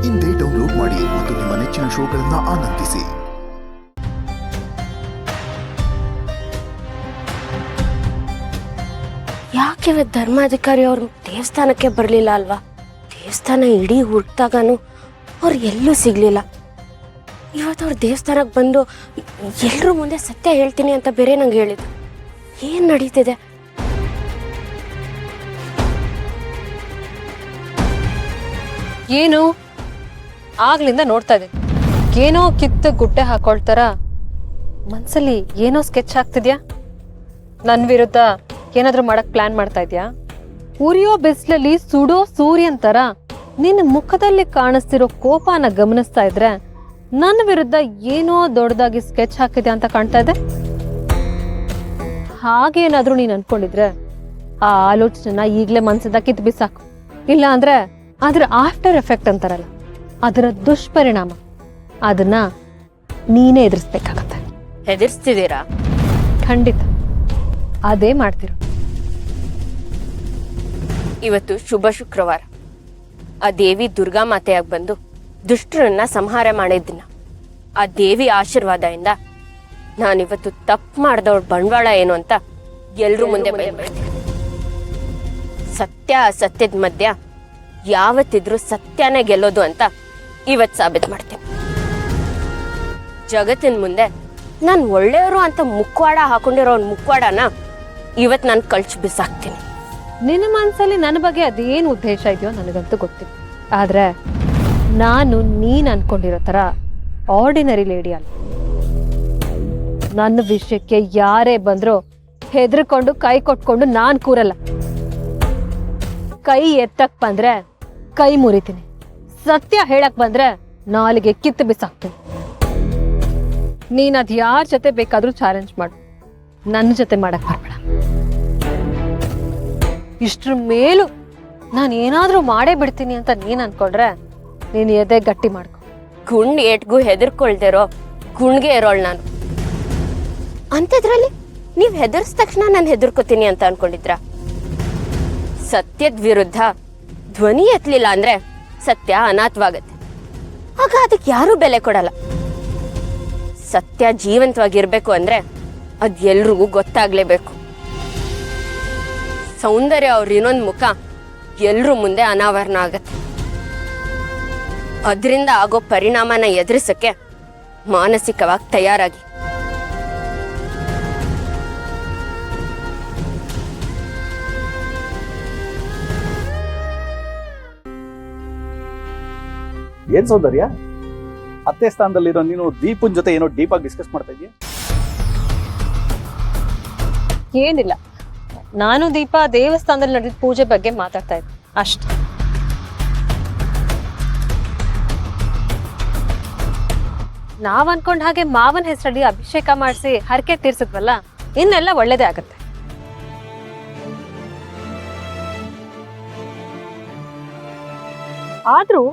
ಇಂದೇ ಡೌನ್ಲೋಡ್ ಮಾಡಿ ಮತ್ತು ನಿಮ್ಮ ನೆಚ್ಚಿನ ಶೋಗಳನ್ನು ಆನಂದಿಸಿ. ಯಾಕೆ ಧರ್ಮಾಧಿಕಾರಿ ಅವರು ದೇವಸ್ಥಾನಕ್ಕೆ ಬರಲಿಲ್ಲ ಅಲ್ವಾ? ದೇವಸ್ಥಾನ ಇಡೀ ಹುಡುಕ್ದಾಗನು ಅವ್ರು ಎಲ್ಲೂ ಸಿಗ್ಲಿಲ್ಲ. ಇವತ್ತು ಅವ್ರು ದೇವಸ್ಥಾನಕ್ಕೆ ಬಂದು ಎಲ್ಲರೂ ಮುಂದೆ ಸತ್ಯ ಹೇಳ್ತೀನಿ ಅಂತ ಬೇರೆ ನಂಗೆ ಹೇಳಿದ್ರು. ಏನು ನಡೀತಿದೆ? ಏನು ಆಗ್ಲಿಂದ ನೋಡ್ತಾ ಇದ್ದೀನಿ, ಏನೋ ಕಿತ್ತು ಗುಡ್ಡೆ ಹಾಕೊಳ್ತಾರ ಮನ್ಸಲ್ಲಿ ಏನೋ ಸ್ಕೆಚ್ ಆಗ್ತಿದ್ಯಾ? ನನ್ನ ವಿರುದ್ಧ ಏನಾದ್ರೂ ಮಾಡಕ್ ಪ್ಲಾನ್ ಮಾಡ್ತಾ ಇದ್ಯಾ? ಉರಿಯೋ ಬಿಸಿಲಲ್ಲಿ ಸುಡೋ ಸೂರ್ಯನ್ ತರ ನಿನ್ನ ಮುಖದಲ್ಲಿ ಕಾಣಿಸ್ತಿರೋ ಕೋಪನ ಗಮನಿಸ್ತಾ ಇದ್ರೆ ನನ್ನ ವಿರುದ್ಧ ಏನೋ ದೊಡ್ಡದಾಗಿ ಸ್ಕೆಚ್ ಹಾಕಿದ್ಯಾ ಅಂತ ಕಾಣ್ತಾ ಇದೆ. ಹಾಗೇನಾದ್ರೂ ನೀನ್ ಅನ್ಕೊಂಡಿದ್ರೆ ಆ ಆಲೋಚನೆನ ಈಗ್ಲೇ ಮನ್ಸಿಂದ ಕಿತ್ತು ಬಿಸಾಕು. ಇಲ್ಲ ಅಂದ್ರೆ ಅದ್ರ ಆಫ್ಟರ್ ಎಫೆಕ್ಟ್ ಅಂತಾರಲ್ಲ, ಅದರ ದುಷ್ಪರಿಣಾಮ ಅದನ್ನ ನೀನೇ ಎದುರಿಸ್ಬೇಕಾಗತ್ತೆ. ಹೆದರ್ಸ್ತಿದ್ದೀರಾ? ಖಂಡಿತ ಅದೇ ಮಾಡ್ತಿರೋ. ಇವತ್ತು ಶುಭ ಶುಕ್ರವಾರ. ಆ ದೇವಿ ದುರ್ಗಾ ಮಾತೆಯಾಗಿ ಬಂದು ದುಷ್ಟರನ್ನ ಸಂಹಾರ ಮಾಡಿದ್ದಿನ. ಆ ದೇವಿ ಆಶೀರ್ವಾದದಿಂದ ನಾನಿವತ್ತು ತಪ್ಪು ಮಾಡಿದವಳ ಬಂಡವಾಳ ಏನು ಅಂತ ಎಲ್ರೂ ಮುಂದೆ ಬಯಲ್ಬಿಡ್ತೀನಿ. ಸತ್ಯ ಅಸತ್ಯದ ಮಧ್ಯ ಯಾವತ್ತಿದ್ರೂ ಸತ್ಯನೇ ಗೆಲ್ಲೋದು ಅಂತ ಇವತ್ತು ಸಾಬೀತು ಮಾಡ್ತೀನಿ. ಜಗತ್ತಿನ ಮುಂದೆ ನಾನು ಒಳ್ಳೆಯವರು ಅಂತ ಮುಖವಾಡ ಹಾಕೊಂಡಿರೋ ಮುಖವಾಡನ ಇವತ್ತು ನಾನು ಕಳ್ಸಿ ಬಿಸಾಕ್ತೀನಿ. ನಿನ್ನ ಮನ್ಸಲ್ಲಿ ನನ್ನ ಬಗ್ಗೆ ಅದೇನು ಉದ್ದೇಶ ಇದೆಯೋ ನನಗಂತೂ ಗೊತ್ತಿಲ್ಲ. ಆದ್ರೆ ನಾನು ನೀನ್ ಅನ್ಕೊಂಡಿರೋ ತರ ಆರ್ಡಿನರಿ ಲೇಡಿ ಅಲ್ಲ. ನನ್ನ ವಿಷಯಕ್ಕೆ ಯಾರೇ ಬಂದ್ರೂ ಹೆದರ್ಕೊಂಡು ಕೈ ಕೊಟ್ಕೊಂಡು ನಾನ್ ಕೂರಲ್ಲ. ಕೈ ಎತ್ತಕ್ ಬಂದ್ರೆ ಕೈ ಮುರಿತೀನಿ, ಸತ್ಯ ಹೇಳಕ್ ಬಂದ್ರೆ ನಾಲಿಗೆ ಕಿತ್ತು ಬಿಸಾಕ್ತೀನಿ. ನೀನ್ ಅದ್ ಯಾರ ಜೊತೆ ಬೇಕಾದ್ರೂ ಚಾಲೆಂಜ್ ಮಾಡು, ನನ್ನ ಜೊತೆ ಮಾಡಕ್ ಬರ್ಬೇಡ. ಇಷ್ಟ್ರ ಮೇಲೂ ನಾನು ಏನಾದ್ರೂ ಮಾಡೇ ಬಿಡ್ತೀನಿ ಅಂತ ನೀನ್ ಅನ್ಕೊಂಡ್ರೆ ನೀನ್ ಎದೆ ಗಟ್ಟಿ ಮಾಡ್ಕೊ. ಗುಂಡ್ ಏಟ್ಗೂ ಹೆದರ್ಕೊಳ್ದಿರೋ ಗುಣ್ಗೆ ಇರೋಳ್ ನಾನು. ಅಂಥದ್ರಲ್ಲಿ ನೀವ್ ಹೆದರ್ಸ್ ತಕ್ಷಣ ನಾನು ಹೆದರ್ಕೋತೀನಿ ಅಂತ ಅನ್ಕೊಂಡಿದ್ರ? ಸತ್ಯದ ವಿರುದ್ಧ ಧ್ವನಿ ಎತ್ತಲಿಲ್ಲ ಅಂದ್ರೆ ಸತ್ಯ ಅನಾಥವಾಗತ್ತೆ. ಆಗ ಅದಕ್ಕೆ ಯಾರೂ ಬೆಲೆ ಕೊಡಲ್ಲ. ಸತ್ಯ ಜೀವಂತವಾಗಿರ್ಬೇಕು ಅಂದ್ರೆ ಅದ್ ಎಲ್ರಿಗೂ ಗೊತ್ತಾಗ್ಲೇಬೇಕು. ಸೌಂದರ್ಯ ಅವ್ರ ಇನ್ನೊಂದು ಮುಖ ಎಲ್ರೂ ಮುಂದೆ ಅನಾವರಣ ಆಗತ್ತೆ. ಅದರಿಂದ ಆಗೋ ಪರಿಣಾಮನ ಎದುರಿಸಕ್ಕೆ ಮಾನಸಿಕವಾಗಿ ತಯಾರಾಗಿ. ಏನ್ ಸೌಂದರ್ಯ, ಅತ್ತೆ ಸ್ಥಾನದಲ್ಲಿರೋ ನೀನು ದೀಪನ್ ಜೊತೆ ಏನೋ ಡೀಪ್ ಆಗಿ ಡಿಸ್ಕಸ್ ಮಾಡ್ತಾ ಇದೀಯ? ಏನಿಲ್ಲ, ನಾನು ದೀಪ ದೇವಸ್ಥಾನದಲ್ಲಿ ನಡೆದ ಪೂಜೆ ಬಗ್ಗೆ ಮಾತಾಡ್ತಾ ಇದ್ದೆ ಅಷ್ಟೇ. ನಾವ್ ಅನ್ಕೊಂಡ್ ಹಾಗೆ ಮಾವನ್ ಹೆಸರಲ್ಲಿ ಅಭಿಷೇಕ ಮಾಡಿಸಿ ಹರಕೆ ತೀರ್ಸಿದ್ವಲ್ಲ, ಇನ್ನೆಲ್ಲ ಒಳ್ಳೇದೇ ಆಗತ್ತೆ. ಆದ್ರೂ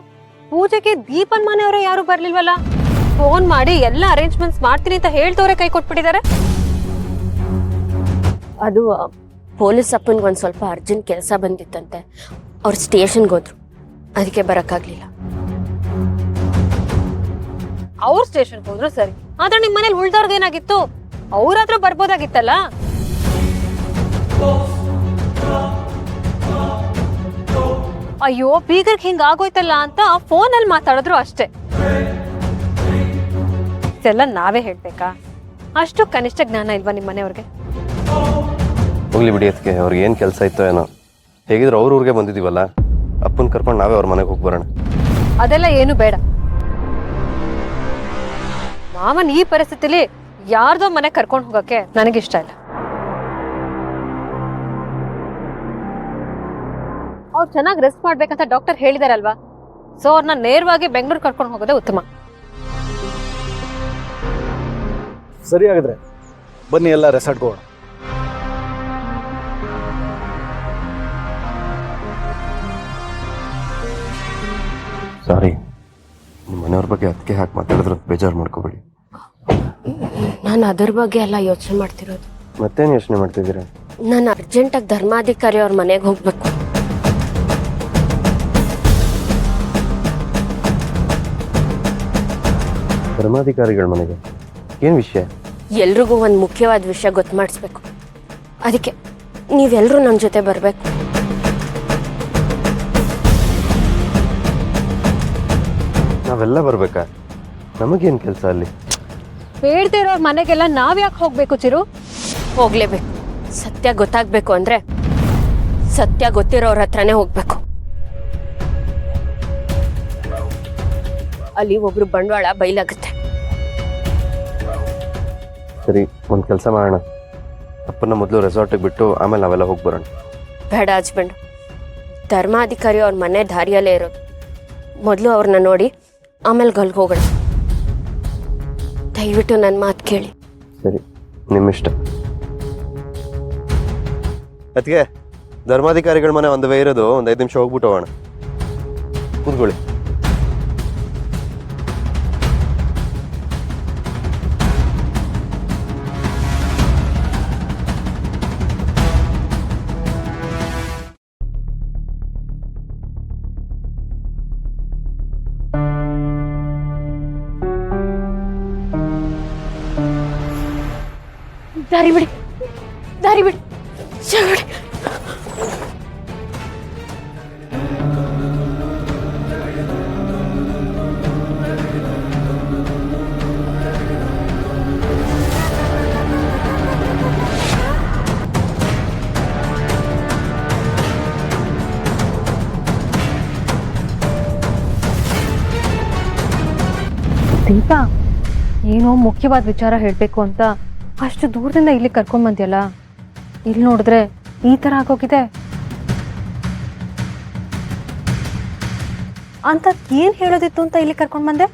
ಪೂಜೆಗೆ ದೀಪನ್ ಮನೆಯವರು ಯಾರು ಬರ್ಲಿಲ್ವಲ್ಲ? ಫೋನ್ ಮಾಡಿ ಎಲ್ಲ ಅರೇಂಜ್ಮೆಂಟ್ಸ್ ಮಾಡ್ತೀನಿ ಅಂತ ಹೇಳ್ತವ್ರೆ ಕೈ ಕೊಟ್ಬಿಟ್ಟಿದ್ದಾರೆ. ಅದು ಪೊಲೀಸ್ ಅಪ್ಪನ್ಗೆ ಒಂದ್ ಸ್ವಲ್ಪ ಅರ್ಜೆಂಟ್ ಕೆಲಸ ಬಂದಿತ್ತಂತೆ. ಅವ್ರು ಸ್ಟೇಷನ್ಗೆ ಹೋದ್ರು, ಅದಕ್ಕೆ ಬರಕ್ಕಾಗ್ಲಿಲ್ಲ. ಅವ್ರ ಸ್ಟೇಷನ್ಗೆ ಹೋದ್ರು ಸರಿ, ಆದ್ರೆ ನಿಮ್ ಮನೇಲಿ ಉಳ್ದವ್ರಿಗೆ ಏನಾಗಿತ್ತು? ಅವ್ರಾದ್ರೂ ಬರ್ಬೋದಾಗಿತ್ತಲ್ಲ. ಅಯ್ಯೋ, ಬೀಗರ್ಗೆ ಹಿಂಗ ಆಗೋಯ್ತಲ್ಲ ಅಂತ ಫೋನಲ್ಲಿ ಮಾತಾಡಿದ್ರು ಅಷ್ಟೇ. ಇದೆಲ್ಲ ನಾವೇ ಹೇಳ್ಬೇಕಾ? ಅಷ್ಟು ಕನಿಷ್ಠ ಜ್ಞಾನ ಇಲ್ವಾ ನಿಮ್ಮ ಮನೆಯವ್ರಿಗೆ? ಹೋಗ್ಲಿ ಬಿಡಿ, ಅದಕ್ಕೆ ಅವ್ರಿಗೆ ಏನು ಕೆಲಸ ಇತ್ತೋ ಏನೋ. ಹೇಗಿದ್ರು ಅವ್ರ ಊರಿಗೆ ಬಂದಿದ್ದೀವಲ್ಲ, ಅಪ್ಪನ ಕರ್ಕೊಂಡು ನಾವೇ ಅವ್ರ ಮನೆಗೆ ಹೋಗಿ ಬರೋಣ. ಅದೆಲ್ಲ ಏನು ಬೇಡ. ಮಾವನ್ ಈ ಪರಿಸ್ಥಿತಿಲಿ ಯಾರ್ದೋ ಮನೆ ಕರ್ಕೊಂಡು ಹೋಗಕ್ಕೆ ನನಗಿಷ್ಟ ಇಲ್ಲ. ಅವ್ರು ಚೆನ್ನಾಗಿ ರೆಸ್ಟ್ ಮಾಡ್ಬೇಕಂತ ಡಾಕ್ಟರ್ ಹೇಳಿದಾರಲ್ವಾ, ಸೊ ಅವ್ರನ್ನ ನೇರವಾಗಿ ಬೆಂಗಳೂರು ಕರ್ಕೊಂಡು ಹೋಗೋದೇ ಉತ್ತಮ. ಸರಿ, ಹಾಗಾದ್ರೆ ಬನ್ನಿ ಎಲ್ಲ ರೆಸಾರ್ಟ್ಗೆ ಹೋಗೋಣ. ಸಾರಿ, ನಿಮ್ಮ ಮನೆಯವ್ರ ಬಗ್ಗೆ ಅದಕ್ಕೆ ಹಾಕಿ ಮಾತಾಡಿದ್ರೆ ಬೇಜಾರು ಮಾಡ್ಕೋಬೇಡಿ. ನಾನು ಅದ್ರ ಬಗ್ಗೆ ಎಲ್ಲ ಯೋಚನೆ ಮಾಡ್ತಿರೋದು. ಮತ್ತೇನು ಯೋಚನೆ ಮಾಡ್ತಿದ್ದೀರಾ? ನಾನು ಅರ್ಜೆಂಟಾಗಿ ಧರ್ಮಾಧಿಕಾರಿ ಅವ್ರ ಮನೆಗೆ ಹೋಗ್ಬೇಕು. ಧರ್ಮಾಧಿಕಾರಿಗಳ ಮನೆಗೆ ಏನು ವಿಷಯ? ಎಲ್ರಿಗೂ ಒಂದು ಮುಖ್ಯವಾದ ವಿಷಯ ಗೊತ್ತು ಮಾಡಿಸ್ಬೇಕು. ಅದಕ್ಕೆ ನೀವೆಲ್ಲರೂ ನನ್ನ ಜೊತೆ ಬರಬೇಕು. ನಾವೆಲ್ಲ ಬರ್ಬೇಕಾ? ನಮಗೇನು ಕೆಲಸ ಅಲ್ಲಿ? ಬೇಡದೇ ಇರೋರ್ ಮನೆಗೆಲ್ಲ ನಾವ್ಯಾಕೆ ಹೋಗ್ಬೇಕು ಚಿರು? ಹೋಗ್ಲೇಬೇಕು. ಸತ್ಯ ಗೊತ್ತಾಗ್ಬೇಕು ಅಂದ್ರೆ ಸತ್ಯ ಗೊತ್ತಿರೋರ ಹತ್ರನೇ ಹೋಗ್ಬೇಕು. ಅಲ್ಲಿ ಒಬ್ರು ಬಂಡವಾಳ ಬಯಲಾಗುತ್ತೆ. ಸರಿ, ಒಂದು ಕೆಲಸ ಮಾಡೋಣ. ಅಪ್ಪನ ಮೊದಲು ರೆಸಾರ್ಟಿಗೆ ಬಿಟ್ಟು ಆಮೇಲೆ ನಾವೆಲ್ಲ ಹೋಗಿ ಬರೋಣ. ಬೇಡ ಹಸ್ಬೆಂಡು, ಧರ್ಮಾಧಿಕಾರಿ ಅವ್ರ ಮನೆ ದಾರಿಯಲ್ಲೇ ಇರೋದು. ಮೊದಲು ಅವ್ರನ್ನ ನೋಡಿ ಆಮೇಲೆ ಗಲ್ಗೆ ಹೋಗೋಣ. ದಯವಿಟ್ಟು ನನ್ನ ಮಾತು ಕೇಳಿ. ಸರಿ, ನಿಮ್ಮಿಷ್ಟ. ಅದಕ್ಕೆ ಧರ್ಮಾಧಿಕಾರಿಗಳ ಮನೆ ಒಂದು ವೇ ಇರೋದು. ಒಂದು 5 ನಿಮಿಷ ಹೋಗ್ಬಿಟ್ಟು ಹೋಗೋಣ. ಕೂತ್ಕೊಳ್ಳಿ. ದಾರಿ ಬಿಡಿ, ದಾರಿ ಬಿಡಿ, ಬಿಡಿ. ದೀಪಾ, ಏನೋ ಮುಖ್ಯವಾದ ವಿಚಾರ ಹೇಳಬೇಕು ಅಂತ ಅಷ್ಟು ದೂರದಿಂದ ಇಲ್ಲಿ ಕರ್ಕೊಂಡ್ ಬಂದ್ಯಲ್ಲ, ಇಲ್ಲಿ ನೋಡಿದ್ರೆ ಈ ತರ ಆಗೋಗಿದೆ ಅಂತ ಏನ್ ಹೇಳೋದಿತ್ತು ಅಂತ ಇಲ್ಲಿ ಕರ್ಕೊಂಡ್ ಬಂದೆ?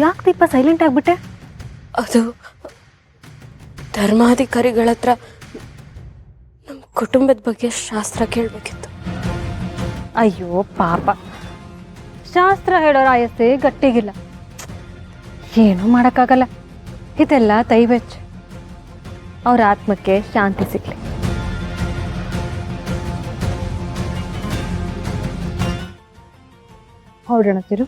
ಯಾಕೆ ದೀಪಾ ಸೈಲೆಂಟ್ ಆಗ್ಬಿಟ್ಟೆ? ಅದು ಧರ್ಮಾಧಿಕಾರಿಗಳ ಹತ್ರ ನಮ್ಮ ಕುಟುಂಬದ ಬಗ್ಗೆ ಶಾಸ್ತ್ರ ಕೇಳಬೇಕಿತ್ತು. ಅಯ್ಯೋ ಪಾಪ, ಶಾಸ್ತ್ರ ಹೇಳೋರ ಆಯಸ್ಸೇ ಗಟ್ಟಿಗಿಲ್ಲ. ಏನೂ ಮಾಡೋಕ್ಕಾಗಲ್ಲ. ಇದೆಲ್ಲ ದೈವಚ್ಛ. ಅವ್ರ ಆತ್ಮಕ್ಕೆ ಶಾಂತಿ ಸಿಗ್ಲಿ. ಹೊರಡೋಣ ಚಿರು.